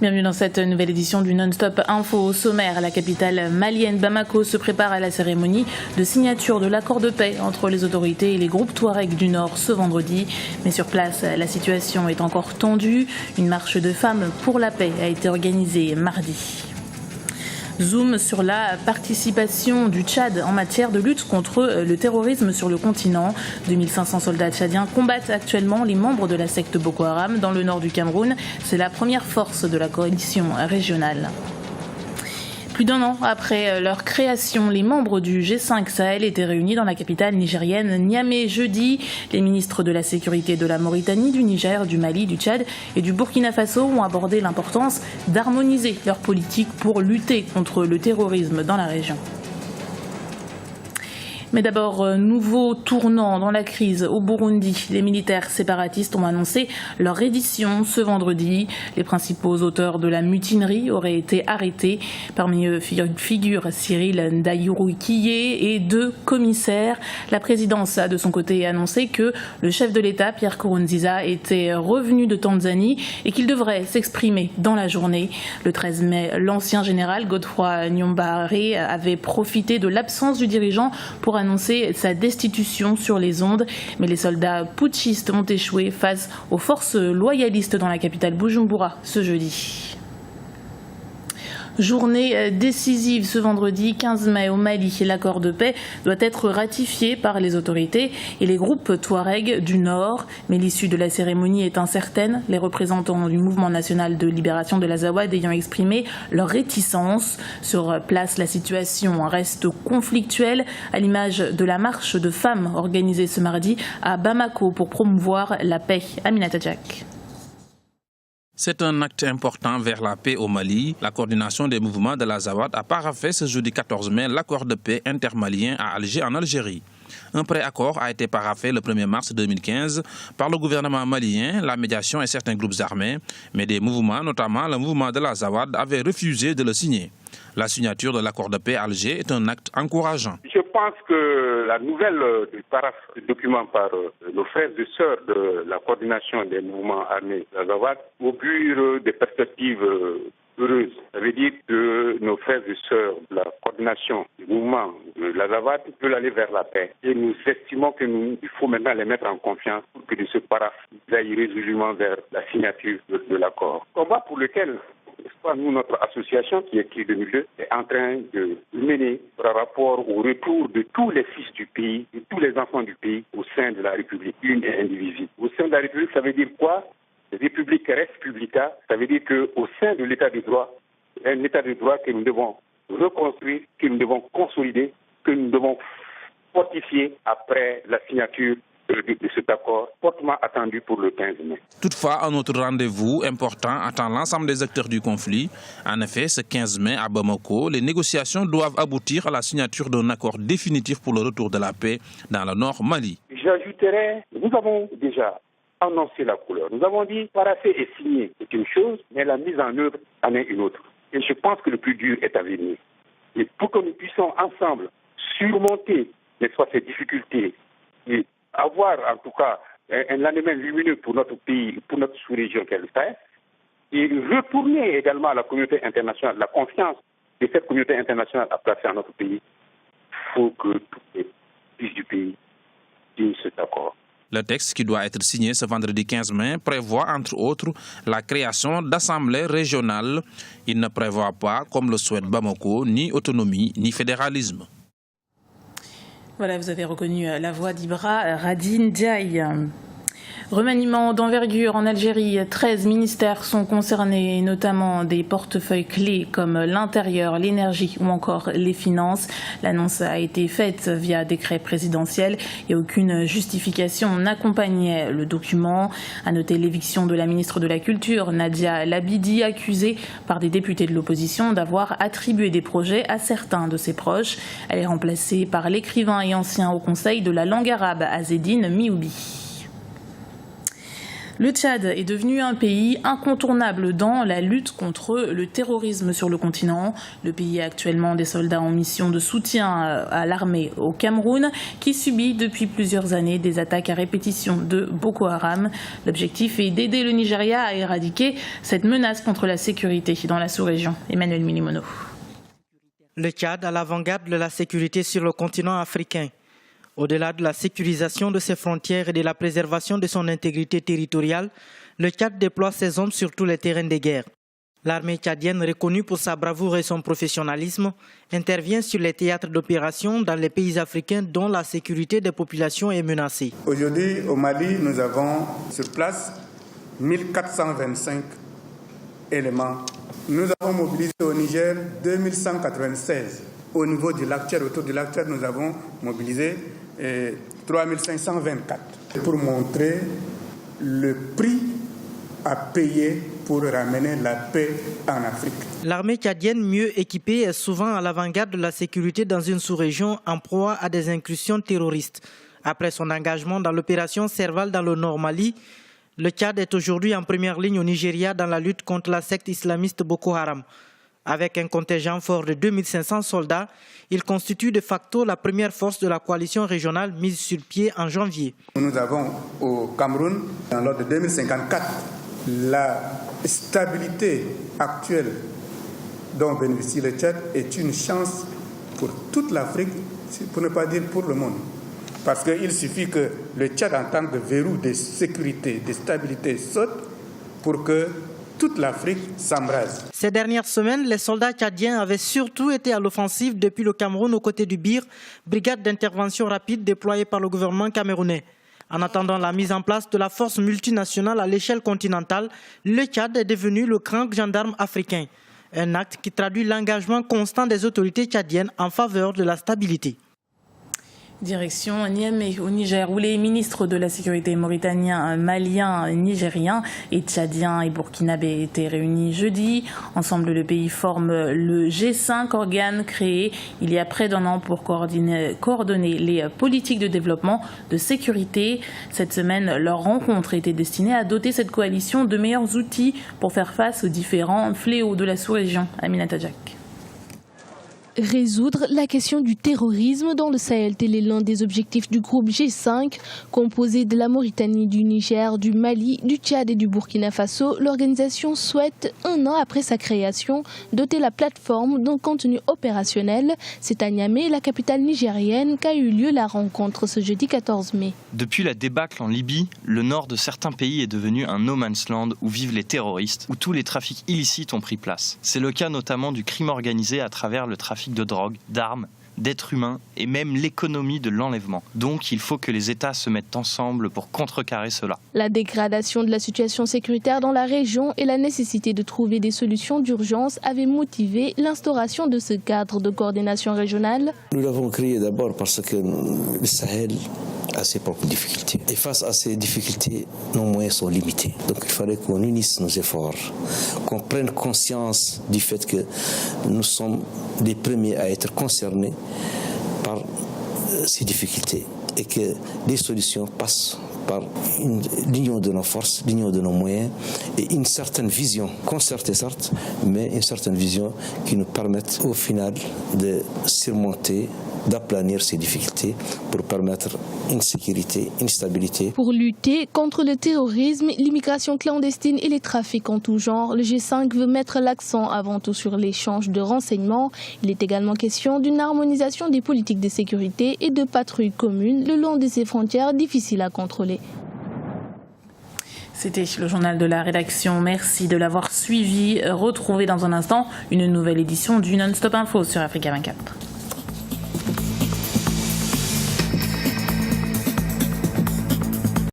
Bienvenue dans cette nouvelle édition du Non-Stop Info. Au sommaire, la capitale malienne Bamako se prépare à la cérémonie de signature de l'accord de paix entre les autorités et les groupes Touaregs du Nord ce vendredi. Mais sur place, la situation est encore tendue. Une marche de femmes pour la paix a été organisée mardi. Zoom sur la participation du Tchad en matière de lutte contre le terrorisme sur le continent. 2500 soldats tchadiens combattent actuellement les membres de la secte Boko Haram dans le nord du Cameroun. C'est la première force de la coalition régionale. Plus d'un an après leur création, les membres du G5 Sahel étaient réunis dans la capitale nigérienne Niamey jeudi. Les ministres de la sécurité de la Mauritanie, du Niger, du Mali, du Tchad et du Burkina Faso ont abordé l'importance d'harmoniser leur politique pour lutter contre le terrorisme dans la région. Mais d'abord, nouveau tournant dans la crise au Burundi. Les militaires séparatistes ont annoncé leur reddition ce vendredi. Les principaux auteurs de la mutinerie auraient été arrêtés. Parmi eux figurent Cyril Ndayirukiye et 2 commissaires. La présidence a de son côté annoncé que le chef de l'État, Pierre Nkurunziza, était revenu de Tanzanie et qu'il devrait s'exprimer dans la journée. Le 13 mai, l'ancien général Godefroy Niyombare avait profité de l'absence du dirigeant pour annoncer sa destitution sur les ondes, mais les soldats putschistes ont échoué face aux forces loyalistes dans la capitale Bujumbura ce jeudi. Journée décisive ce vendredi 15 mai au Mali. L'accord de paix doit être ratifié par les autorités et les groupes Touaregs du Nord. Mais l'issue de la cérémonie est incertaine. Les représentants du mouvement national de libération de l'Azawad ayant exprimé leur réticence. Sur place, la situation reste conflictuelle, à l'image de la marche de femmes organisée ce mardi à Bamako pour promouvoir la paix. Aminata Jack. C'est un acte important vers la paix au Mali. La coordination des mouvements de l'Azawad a paraphé ce jeudi 14 mai l'accord de paix intermalien à Alger en Algérie. Un pré-accord a été paraphé le 1er mars 2015 par le gouvernement malien, la médiation et certains groupes armés, mais des mouvements, notamment le mouvement de l'Azawad, avaient refusé de le signer. La signature de l'accord de paix à Alger est un acte encourageant. Je pense que la nouvelle du document par nos frères et sœurs de la coordination des mouvements armés de l'Azawad augure des perspectives heureuses. Ça veut dire que nos frères et sœurs de la coordination du mouvement de l'Azawad veulent aller vers la paix. Et nous estimons qu'il faut maintenant les mettre en confiance pour que de ce paraphe aille résolument vers la signature de l'accord. Combat pour lequel nous, notre association qui est créée en 2002 est en train de mener par rapport au retour de tous les fils du pays, de tous les enfants du pays au sein de la République, une et indivisible. Au sein de la République, ça veut dire quoi? République res publica, ça veut dire qu'au sein de l'état de droit, un état de droit que nous devons reconstruire, que nous devons consolider, que nous devons fortifier après la signature de cet accord fortement attendu pour le 15 mai. Toutefois, un autre rendez-vous important attend l'ensemble des acteurs du conflit. En effet, ce 15 mai à Bamako, les négociations doivent aboutir à la signature d'un accord définitif pour le retour de la paix dans le nord Mali. J'ajouterais, nous avons déjà annoncé la couleur. Nous avons dit paraffer et signer c'est une chose, mais la mise en œuvre en est une autre. Et je pense que le plus dur est à venir. Et pour que nous puissions ensemble surmonter ces difficultés et avoir en tout cas un lendemain lumineux pour notre pays, pour notre sous-région qu'elle fait, et retourner également à la communauté internationale, la confiance que cette communauté internationale a placée en notre pays, il faut que tous les fils du pays signent cet accord. Le texte qui doit être signé ce vendredi 15 mai prévoit entre autres la création d'assemblées régionales. Il ne prévoit pas, comme le souhaite Bamako, ni autonomie ni fédéralisme. Voilà, vous avez reconnu la voix d'Ibra Radine Diaye. Remaniement d'envergure en Algérie, 13 ministères sont concernés, notamment des portefeuilles clés comme l'intérieur, l'énergie ou encore les finances. L'annonce a été faite via décret présidentiel et aucune justification n'accompagnait le document. À noter l'éviction de la ministre de la Culture, Nadia Labidi, accusée par des députés de l'opposition d'avoir attribué des projets à certains de ses proches. Elle est remplacée par l'écrivain et ancien Haut Conseil de la langue arabe, Azzedine Mihoubi. Le Tchad est devenu un pays incontournable dans la lutte contre le terrorisme sur le continent. Le pays a actuellement des soldats en mission de soutien à l'armée au Cameroun qui subit depuis plusieurs années des attaques à répétition de Boko Haram. L'objectif est d'aider le Nigeria à éradiquer cette menace contre la sécurité dans la sous-région. Emmanuel Milimono. Le Tchad à l'avant-garde de la sécurité sur le continent africain. Au-delà de la sécurisation de ses frontières et de la préservation de son intégrité territoriale, le Tchad déploie ses hommes sur tous les terrains de guerre. L'armée tchadienne, reconnue pour sa bravoure et son professionnalisme, intervient sur les théâtres d'opération dans les pays africains dont la sécurité des populations est menacée. Aujourd'hui, au Mali, nous avons sur place 1425 éléments. Nous avons mobilisé au Niger 2196. Au niveau du lac Tchad, autour du lac Tchad, nous avons mobilisé 3524 pour montrer le prix à payer pour ramener la paix en Afrique. L'armée tchadienne mieux équipée est souvent à l'avant-garde de la sécurité dans une sous-région en proie à des incursions terroristes. Après son engagement dans l'opération Serval dans le Nord Mali, le Tchad est aujourd'hui en première ligne au Nigeria dans la lutte contre la secte islamiste Boko Haram. Avec un contingent fort de 2500 soldats, il constitue de facto la première force de la coalition régionale mise sur pied en janvier. Nous avons au Cameroun, dans l'ordre de 2054, la stabilité actuelle dont bénéficie le Tchad est une chance pour toute l'Afrique, pour ne pas dire pour le monde. Parce qu'il suffit que le Tchad, en tant que verrou de sécurité, de stabilité, saute pour que toute l'Afrique s'embrase. Ces dernières semaines, les soldats tchadiens avaient surtout été à l'offensive depuis le Cameroun aux côtés du BIR, brigade d'intervention rapide déployée par le gouvernement camerounais. En attendant la mise en place de la force multinationale à l'échelle continentale, le Tchad est devenu le grand gendarme africain. Un acte qui traduit l'engagement constant des autorités tchadiennes en faveur de la stabilité. Direction Niamey au Niger, où les ministres de la sécurité mauritaniens, maliens, nigériens et tchadiens et burkinabés étaient réunis jeudi. Ensemble, le pays forme le G5, organe créé il y a près d'un an pour coordonner les politiques de développement de sécurité. Cette semaine, leur rencontre était destinée à doter cette coalition de meilleurs outils pour faire face aux différents fléaux de la sous-région. Aminata Jack. Résoudre la question du terrorisme dans le Sahel, tel est l'un des objectifs du groupe G5, composé de la Mauritanie, du Niger, du Mali, du Tchad et du Burkina Faso. L'organisation souhaite, un an après sa création, doter la plateforme d'un contenu opérationnel. C'est à Niamey, la capitale nigérienne, qu'a eu lieu la rencontre ce jeudi 14 mai. Depuis la débâcle en Libye, le nord de certains pays est devenu un no man's land où vivent les terroristes, où tous les trafics illicites ont pris place. C'est le cas notamment du crime organisé à travers le trafic de drogue, d'armes, d'êtres humains et même l'économie de l'enlèvement. Donc il faut que les États se mettent ensemble pour contrecarrer cela. La dégradation de la situation sécuritaire dans la région et la nécessité de trouver des solutions d'urgence avaient motivé l'instauration de ce cadre de coordination régionale. Nous l'avons créé d'abord parce que le Sahel a ses propres difficultés. Et face à ces difficultés, nos moyens sont limités. Donc il fallait qu'on unisse nos efforts, qu'on prenne conscience du fait que nous sommes les premiers à être concernés par ces difficultés et que les solutions passent par l'union de nos forces, l'union de nos moyens et une certaine vision, concertée certes, mais une certaine vision qui nous permette au final de surmonter, d'aplanir ces difficultés pour permettre une sécurité, une stabilité. Pour lutter contre le terrorisme, l'immigration clandestine et les trafics en tout genre, le G5 veut mettre l'accent avant tout sur l'échange de renseignements. Il est également question d'une harmonisation des politiques de sécurité et de patrouilles communes le long de ces frontières difficiles à contrôler. C'était le journal de la rédaction. Merci de l'avoir suivi. Retrouvez dans un instant une nouvelle édition du Non-Stop Info sur Africa 24.